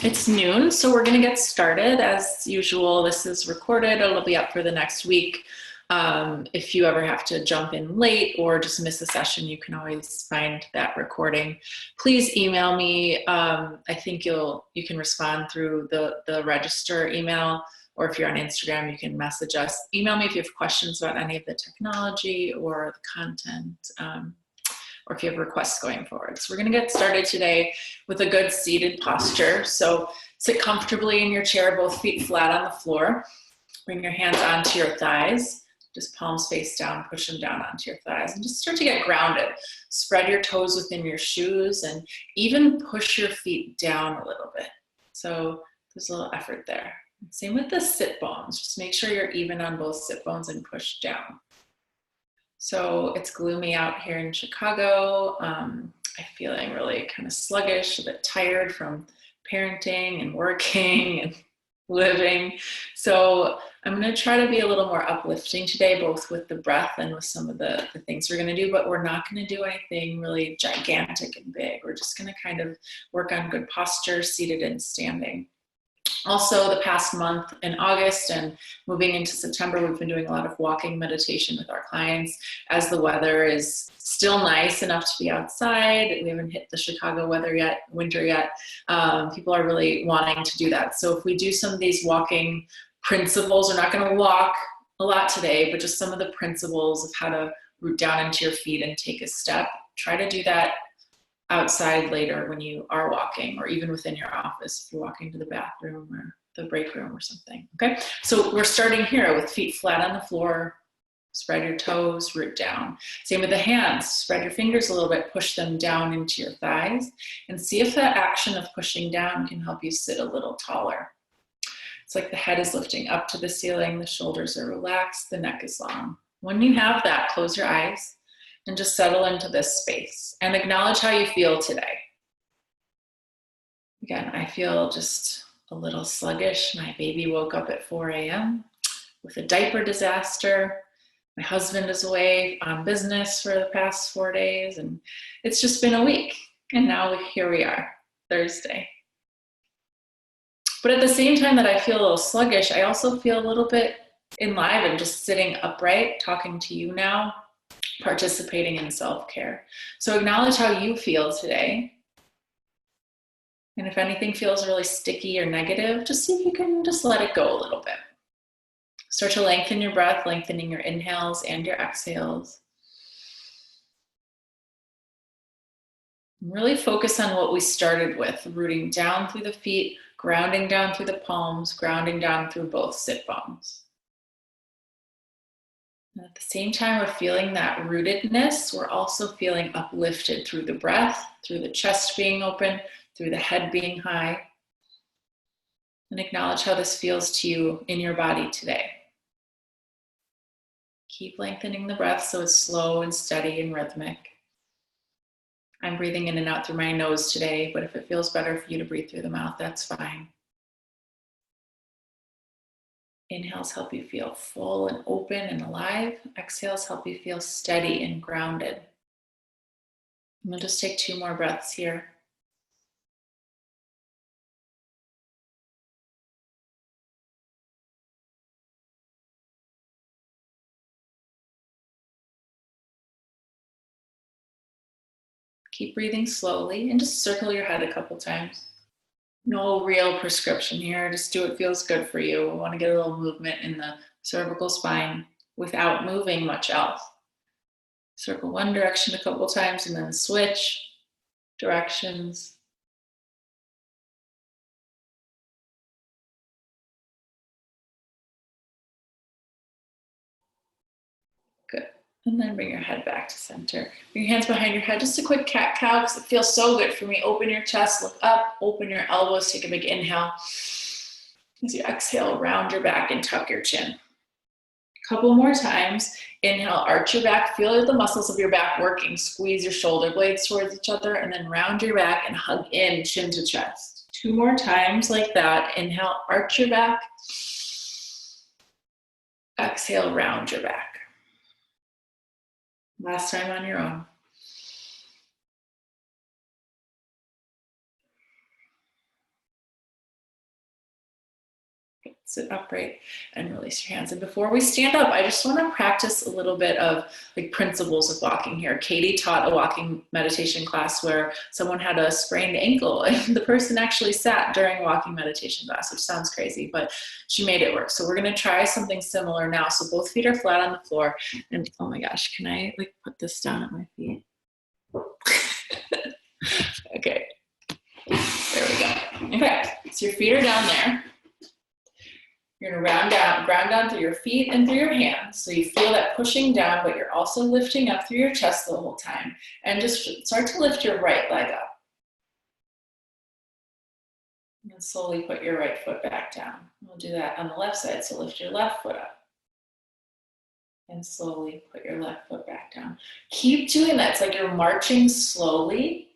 It's noon, so we're going to get started. As usual, this is recorded. It'll be up for the next week. If you ever have to jump in late or just miss a session, you can always find that recording. Please email me. I think you can respond through the register email, or if you're on Instagram, you can message us. Email me if you have questions about any of the technology or the content. Or if you have requests going forward. So we're going to get started today with a good seated posture. So sit comfortably in your chair, both feet flat on the floor. Bring your hands onto your thighs, just palms face down, push them down onto your thighs, and just start to get grounded. Spread your toes within your shoes and even push your feet down a little bit. So there's a little effort there. Same with the sit bones. Just make sure you're even on both sit bones and push down. So it's gloomy out here in Chicago. I'm feeling really kind of sluggish, a bit tired from parenting and working and living. So I'm going to try to be a little more uplifting today, both with the breath and with some of the things we're going to do, but we're not going to do anything really gigantic and big. We're just going to kind of work on good posture, seated and standing. Also, the past month in August and moving into September, we've been doing a lot of walking meditation with our clients as the weather is still nice enough to be outside. We haven't hit the Chicago winter yet. People are really wanting to do that. So if we do some of these walking principles, we're not going to walk a lot today, but just some of the principles of how to root down into your feet and take a step. Try to do that outside later when you are walking, or even within your office if you're walking to the bathroom or the break room or something. Okay, so we're starting here with feet flat on the floor. Spread your toes, root down. Same with the hands. Spread your fingers a little bit, push them down into your thighs, and see if that action of pushing down can help you sit a little taller. It's like the head is lifting up to the ceiling, the shoulders are relaxed, the neck is long. When you have that, close your eyes and just settle into this space and acknowledge how you feel today. Again, I feel just a little sluggish. My baby woke up at 4 a.m. with a diaper disaster. My husband is away on business for the past 4 days, and it's just been a week. And now here we are, Thursday. But at the same time that I feel a little sluggish, I also feel a little bit enlivened, just sitting upright, talking to you now, participating in self-care. So acknowledge how you feel today. And if anything feels really sticky or negative, just see if you can just let it go a little bit. Start to lengthen your breath, lengthening your inhales and your exhales. Really focus on what we started with, rooting down through the feet, grounding down through the palms, grounding down through both sit bones. And at the same time we're feeling that rootedness, we're also feeling uplifted through the breath, through the chest being open, through the head being high. And acknowledge how this feels to you in your body today. Keep lengthening the breath so it's slow and steady and rhythmic. I'm breathing in and out through my nose today, but if it feels better for you to breathe through the mouth, that's fine. Inhales help you feel full and open and alive. Exhales help you feel steady and grounded. And we'll just take 2 more breaths here. Keep breathing slowly and just circle your head a couple times. No real prescription here, just do what feels good for you. We want to get a little movement in the cervical spine without moving much else. Circle one direction a couple times and then switch directions. Good. And then bring your head back to center. Bring your hands behind your head. Just a quick cat-cow because it feels so good for me. Open your chest, look up, open your elbows, take a big inhale. As you exhale, round your back and tuck your chin. A couple more times. Inhale, arch your back. Feel the muscles of your back working. Squeeze your shoulder blades towards each other and then round your back and hug in, chin to chest. 2 more times like that. Inhale, arch your back. Exhale, round your back. Last time on your own. Sit upright and release your hands. And before we stand up, I just want to practice a little bit of like principles of walking here. Katie taught a walking meditation class where someone had a sprained ankle and the person actually sat during walking meditation class, which sounds crazy, but she made it work. So we're going to try something similar now. So both feet are flat on the floor. And oh my gosh, can I like put this down at my feet? Okay, there we go. Okay, so your feet are down there. You're gonna ground down through your feet and through your hands. So you feel that pushing down, but you're also lifting up through your chest the whole time. And just start to lift your right leg up. And slowly put your right foot back down. We'll do that on the left side. So lift your left foot up. And slowly put your left foot back down. Keep doing that. It's like you're marching slowly.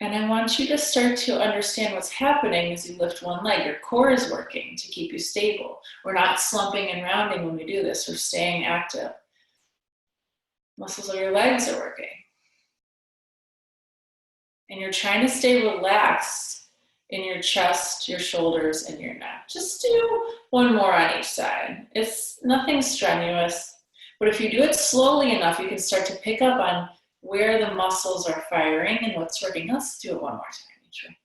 And I want you to start to understand what's happening as you lift one leg. Your core is working to keep you stable. We're not slumping and rounding when we do this. We're staying active. Muscles of your legs are working. And you're trying to stay relaxed in your chest, your shoulders, and your neck. Just do one more on each side. It's nothing strenuous. But if you do it slowly enough, you can start to pick up on where the muscles are firing and what's working. Let's do it one more time each way.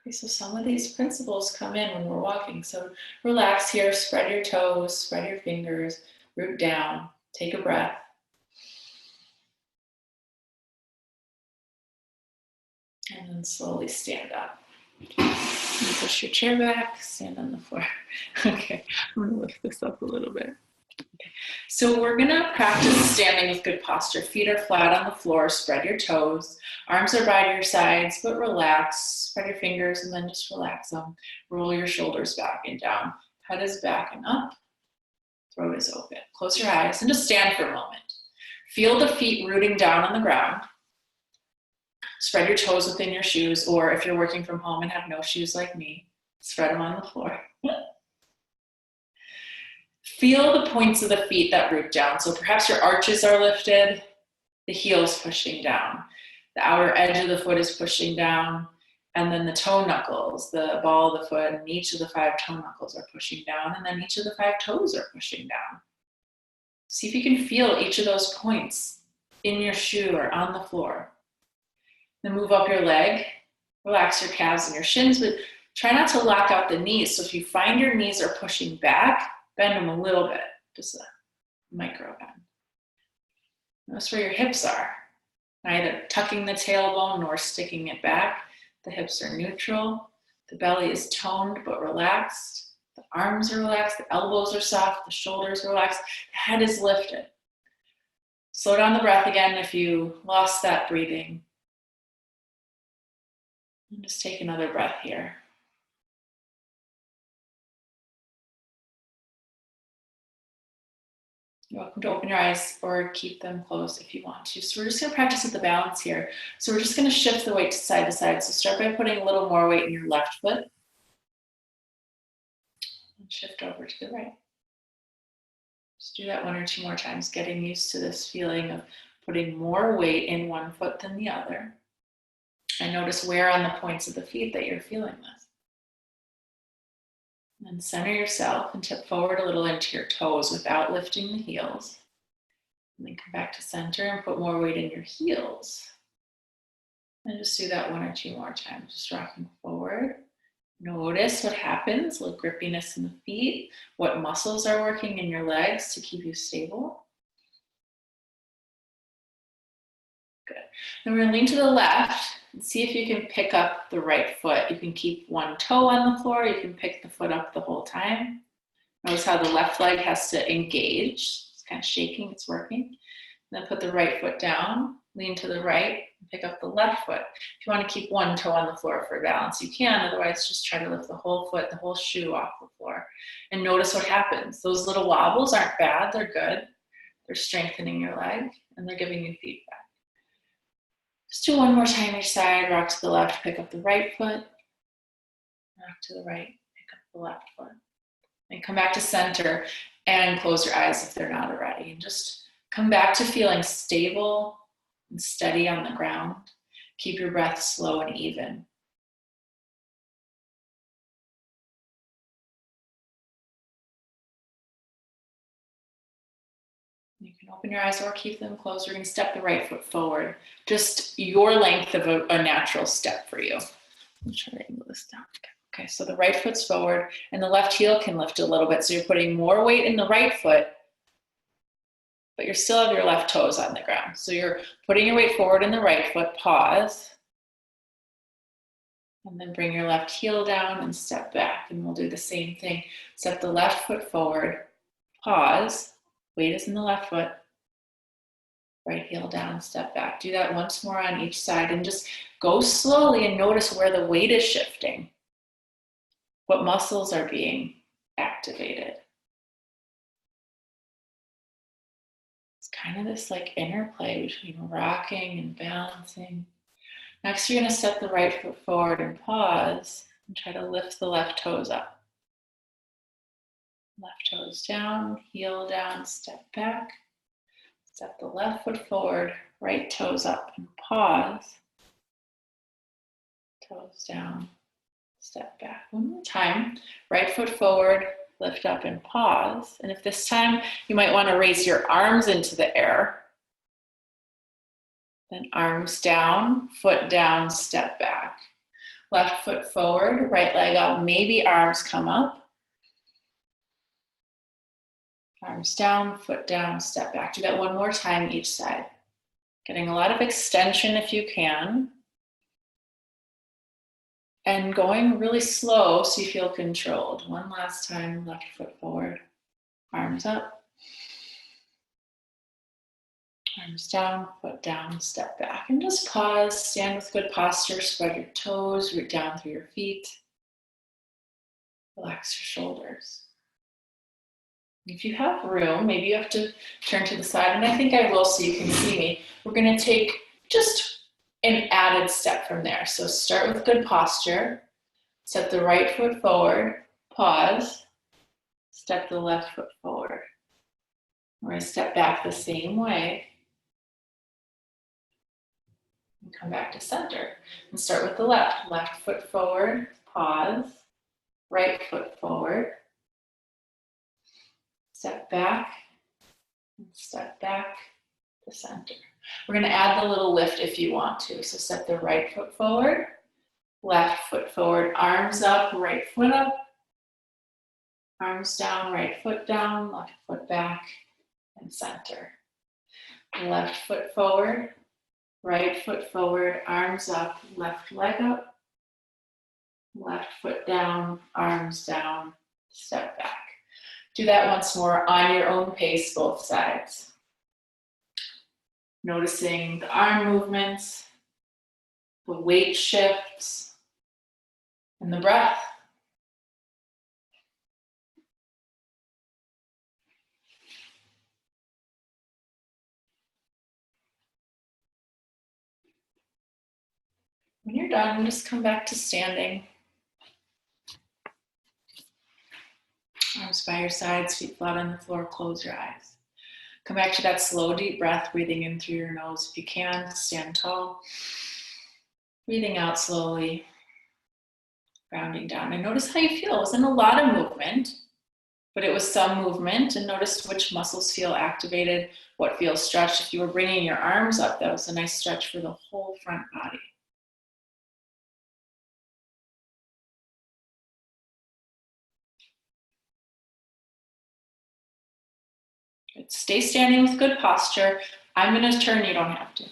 Okay, so some of these principles come in when we're walking. So relax here, spread your toes, spread your fingers, root down, take a breath. And then slowly stand up. And push your chair back, stand on the floor. Okay, I'm gonna lift this up a little bit. Okay. So we're gonna practice standing with good posture. Feet are flat on the floor, spread your toes. Arms are by your sides, but relax. Spread your fingers and then just relax them. Roll your shoulders back and down. Head is back and up. Throat is open. Close your eyes and just stand for a moment. Feel the feet rooting down on the ground. Spread your toes within your shoes, or if you're working from home and have no shoes like me, spread them on the floor. Feel the points of the feet that root down. So perhaps your arches are lifted, the heel's pushing down. The outer edge of the foot is pushing down, and then the toe knuckles, the ball of the foot, and each of the 5 toe knuckles are pushing down, and then each of the 5 toes are pushing down. See if you can feel each of those points in your shoe or on the floor. Then move up your leg, relax your calves and your shins, but try not to lock out the knees. So if you find your knees are pushing back, bend them a little bit, just a micro bend. Notice where your hips are, neither tucking the tailbone nor sticking it back. The hips are neutral, the belly is toned but relaxed, the arms are relaxed, the elbows are soft, the shoulders are relaxed, the head is lifted. Slow down the breath again if you lost that breathing. And just take another breath here. You're welcome to open your eyes or keep them closed if you want to. So we're just going to practice with the balance here. So we're just going to shift the weight to side. So start by putting a little more weight in your left foot. And shift over to the right. Just do that 1 or 2 more times, getting used to this feeling of putting more weight in one foot than the other. And notice where on the points of the feet that you're feeling this. And then center yourself and tip forward a little into your toes without lifting the heels. And then come back to center and put more weight in your heels. And just do that 1 or 2 more times, just rocking forward. Notice what happens, a little grippiness in the feet, what muscles are working in your legs to keep you stable. Good. Then we're going to lean to the left and see if you can pick up the right foot. You can keep one toe on the floor. You can pick the foot up the whole time. Notice how the left leg has to engage. It's kind of shaking, it's working. And then put the right foot down, lean to the right, and pick up the left foot. If you want to keep one toe on the floor for balance, you can. Otherwise, just try to lift the whole foot, the whole shoe off the floor. And notice what happens. Those little wobbles aren't bad, they're good. They're strengthening your leg, and they're giving you feedback. Just do 1 more time each side. Rock to the left, pick up the right foot. Rock to the right, pick up the left foot. And come back to center and close your eyes if they're not already. And just come back to feeling stable and steady on the ground. Keep your breath slow and even. You can open your eyes or keep them closed. We're going to step the right foot forward. Just your length of a natural step for you. I'm trying to angle this down. Okay, so the right foot's forward and the left heel can lift a little bit. So you're putting more weight in the right foot, but you still have your left toes on the ground. So you're putting your weight forward in the right foot, pause, and then bring your left heel down and step back. And we'll do the same thing. Step the left foot forward, pause, weight is in the left foot, right heel down, step back. Do that once more on each side and just go slowly and notice where the weight is shifting, what muscles are being activated. It's kind of this like interplay between rocking and balancing. Next, you're going to step the right foot forward and pause and try to lift the left toes up. Left toes down, heel down, step back. Step the left foot forward, right toes up and pause. Toes down, step back. One more time. Right foot forward, lift up and pause. And if this time you might want to raise your arms into the air, then arms down, foot down, step back. Left foot forward, right leg up, maybe arms come up. Arms down, foot down, step back. Do that one more time each side. Getting a lot of extension if you can. And going really slow so you feel controlled. One last time, left foot forward. Arms up. Arms down, foot down, step back. And just pause, stand with good posture, spread your toes, root down through your feet. Relax your shoulders. If you have room, maybe you have to turn to the side, and I think I will so you can see me. We're going to take just an added step from there. So start with good posture, step the right foot forward, pause, step the left foot forward. We're going to step back the same way and come back to center. And start with the left foot forward, pause, right foot forward. Step back, and step back to center. We're going to add the little lift if you want to. So step the right foot forward, left foot forward, arms up, right foot up, arms down, right foot down, left foot back, and center. Left foot forward, right foot forward, arms up, left leg up, left foot down, arms down, step back. Do that once more on your own pace, both sides. Noticing the arm movements, the weight shifts, and the breath. When you're done, just come back to standing. Arms by your sides, feet flat on the floor, close your eyes. Come back to that slow, deep breath, breathing in through your nose. If you can, stand tall. Breathing out slowly, grounding down. And notice how you feel. It wasn't a lot of movement, but it was some movement. And notice which muscles feel activated, what feels stretched. If you were bringing your arms up, that was a nice stretch for the whole front body. Good. Stay standing with good posture. I'm going to turn, you don't have to.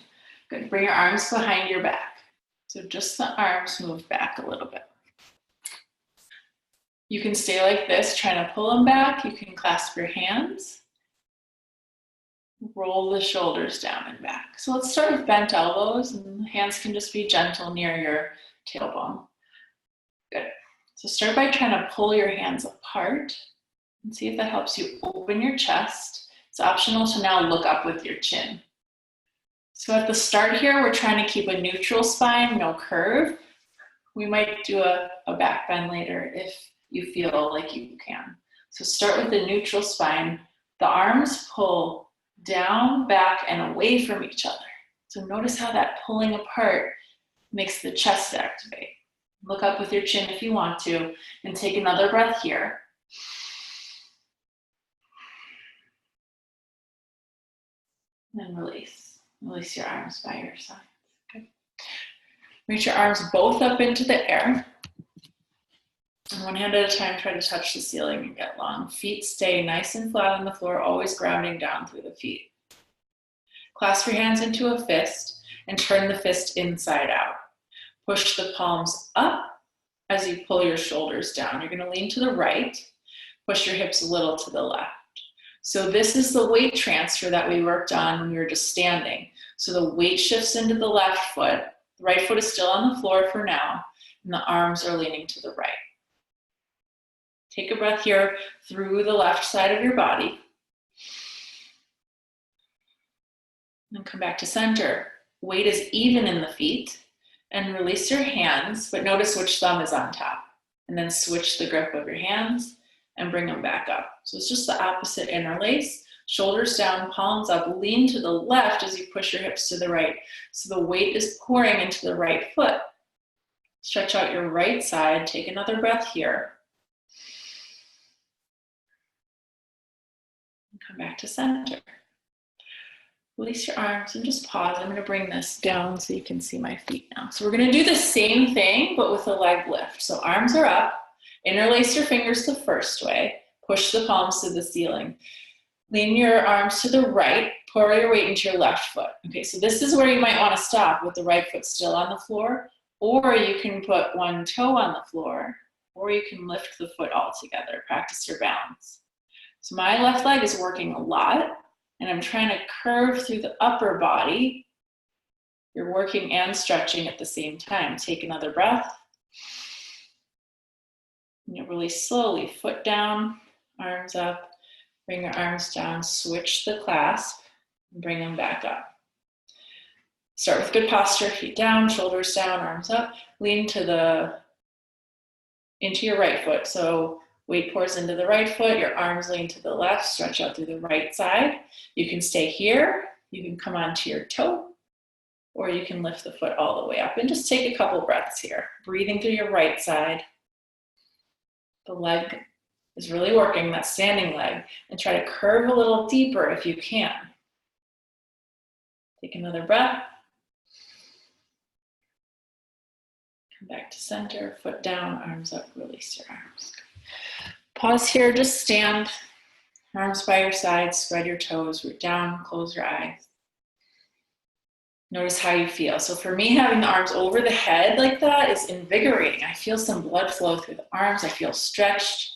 Good. Bring your arms behind your back. So just the arms move back a little bit. You can stay like this, trying to pull them back. You can clasp your hands. Roll the shoulders down and back. So let's start with bent elbows, and the hands can just be gentle near your tailbone. Good. So start by trying to pull your hands apart and see if that helps you open your chest. It's optional to now look up with your chin. So at the start here, we're trying to keep a neutral spine, no curve. We might do a back bend later if you feel like you can. So start with the neutral spine. The arms pull down, back, and away from each other. So notice how that pulling apart makes the chest activate. Look up with your chin if you want to, and take another breath here. And release. Release your arms by your side. Okay. Reach your arms both up into the air. And one hand at a time, try to touch the ceiling and get long. Feet stay nice and flat on the floor, always grounding down through the feet. Clasp your hands into a fist and turn the fist inside out. Push the palms up as you pull your shoulders down. You're going to lean to the right, push your hips a little to the left. So this is the weight transfer that we worked on when we were just standing. So the weight shifts into the left foot. The right foot is still on the floor for now, and the arms are leaning to the right. Take a breath here through the left side of your body. And come back to center. Weight is even in the feet. And release your hands, but notice which thumb is on top. And then switch the grip of your hands and bring them back up. So it's just the opposite interlace. Shoulders down, palms up, lean to the left as you push your hips to the right. So the weight is pouring into the right foot. Stretch out your right side. Take another breath here. And come back to center. Release your arms and just pause. I'm going to bring this down so you can see my feet now. So we're going to do the same thing, but with a leg lift. So arms are up. Interlace your fingers the first way. Push the palms to the ceiling. Lean your arms to the right. Pour your weight into your left foot. Okay, so this is where you might want to stop with the right foot still on the floor, or you can put one toe on the floor, or you can lift the foot all together. Practice your balance. So my left leg is working a lot. And I'm trying to curve through the upper body. You're working and stretching at the same time. Take another breath. And you release slowly, foot down, arms up. Bring your arms down, switch the clasp, and bring them back up. Start with good posture, feet down, shoulders down, arms up. Lean into your right foot. So weight pours into the right foot, your arms lean to the left, stretch out through the right side. You can stay here, you can come onto your toe, or you can lift the foot all the way up. And just take a couple breaths here. Breathing through your right side. The leg is really working, that standing leg. And try to curve a little deeper if you can. Take another breath. Come back to center, foot down, arms up, release your arms. Pause here, just stand, arms by your side, spread your toes, root down, close your eyes. Notice how you feel. So for me, having the arms over the head like that is invigorating. I feel some blood flow through the arms. I feel stretched,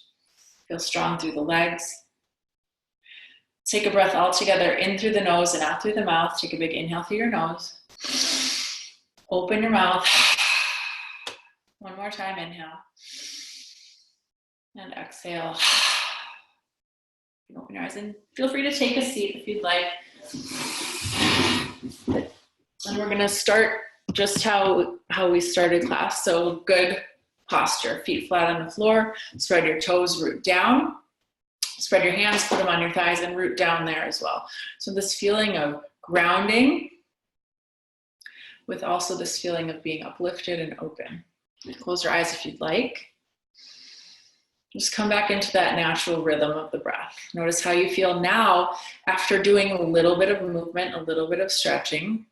feel strong through the legs. Take a breath all together, in through the nose and out through the mouth. Take a big inhale through your nose. Open your mouth. One more time, inhale. And exhale. Open your eyes and feel free to take a seat if you'd like. And we're gonna start just how we started class. So good posture, feet flat on the floor, spread your toes, root down. Spread your hands, put them on your thighs and root down there as well. So this feeling of grounding with also this feeling of being uplifted and open. Close your eyes if you'd like. Just come back into that natural rhythm of the breath. Notice how you feel now after doing a little bit of movement, a little bit of stretching.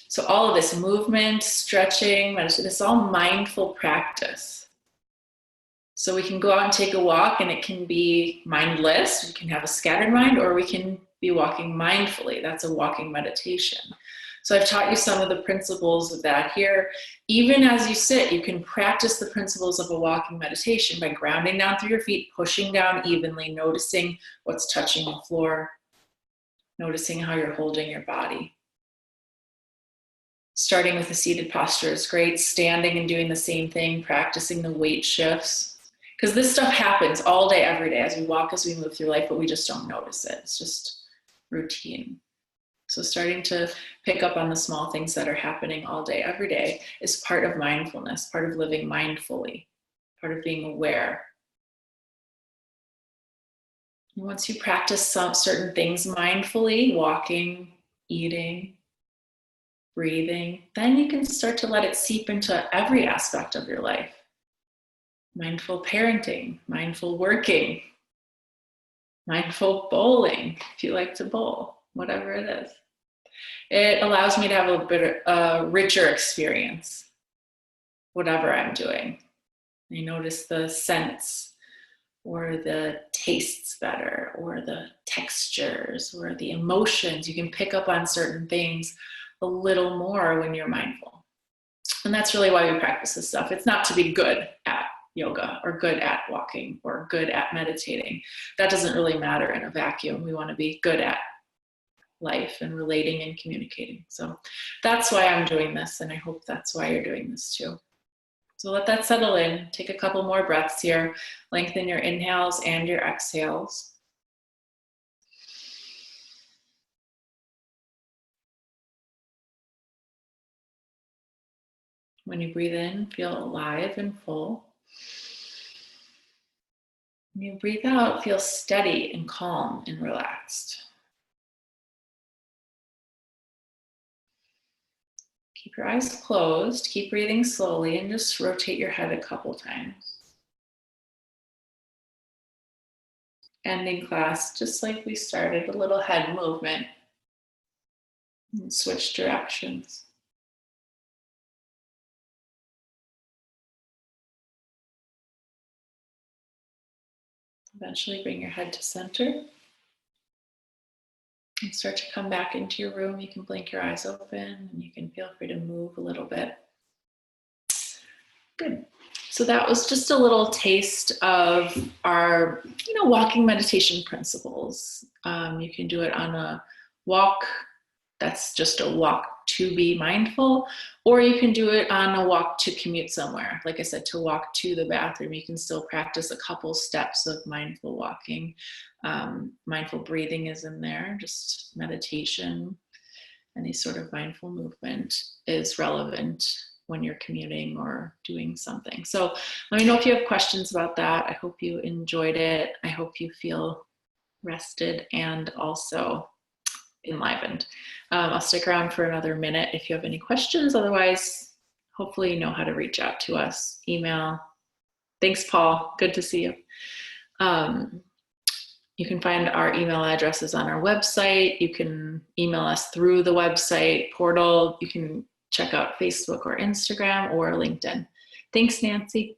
So all of this movement, stretching, this is all mindful practice. So we can go out and take a walk and it can be mindless. We can have a scattered mind, or we can be walking mindfully. That's a walking meditation. So I've taught you some of the principles of that here. Even as you sit, you can practice the principles of a walking meditation by grounding down through your feet, pushing down evenly, noticing what's touching the floor, noticing how you're holding your body. Starting with a seated posture is great. Standing and doing the same thing, practicing the weight shifts. Because this stuff happens all day, every day, as we walk, as we move through life, but we just don't notice it. It's just routine. So starting to pick up on the small things that are happening all day, every day is part of mindfulness, part of living mindfully, part of being aware. And once you practice some certain things mindfully, walking, eating, breathing, then you can start to let it seep into every aspect of your life. Mindful parenting, mindful working, mindful bowling, if you like to bowl, whatever it is. It allows me to have a bit of a richer experience, whatever I'm doing. I notice the scents or the tastes better or the textures or the emotions. You can pick up on certain things a little more when you're mindful. And that's really why we practice this stuff. It's not to be good at yoga or good at walking or good at meditating. That doesn't really matter in a vacuum. We want to be good at life and relating and communicating. So that's why I'm doing this, and I hope that's why you're doing this too. So let that settle in. Take a couple more breaths here. Lengthen your inhales and your exhales. When you breathe in, feel alive and full. When you breathe out, feel steady and calm and relaxed. Keep your eyes closed, keep breathing slowly, and just rotate your head a couple times. Ending class, just like we started, a little head movement. And switch directions. Eventually bring your head to center. And start to come back into your room. You can blink your eyes open and you can feel free to move a little bit. Good. So that was just a little taste of our, walking meditation principles. You can do it on a walk. That's just a walk to be mindful, or you can do it on a walk to commute somewhere. Like I said, to walk to the bathroom, you can still practice a couple steps of mindful walking. Mindful breathing is in there, just meditation. Any sort of mindful movement is relevant when you're commuting or doing something. So let me know if you have questions about that. I hope you enjoyed it. I hope you feel rested and also enlivened. I'll stick around for another minute if you have any questions. Otherwise, hopefully you know how to reach out to us. Email. Thanks, Paul. Good to see you. You can find our email addresses on our website. You can email us through the website portal. You can check out Facebook or Instagram or LinkedIn. Thanks, Nancy.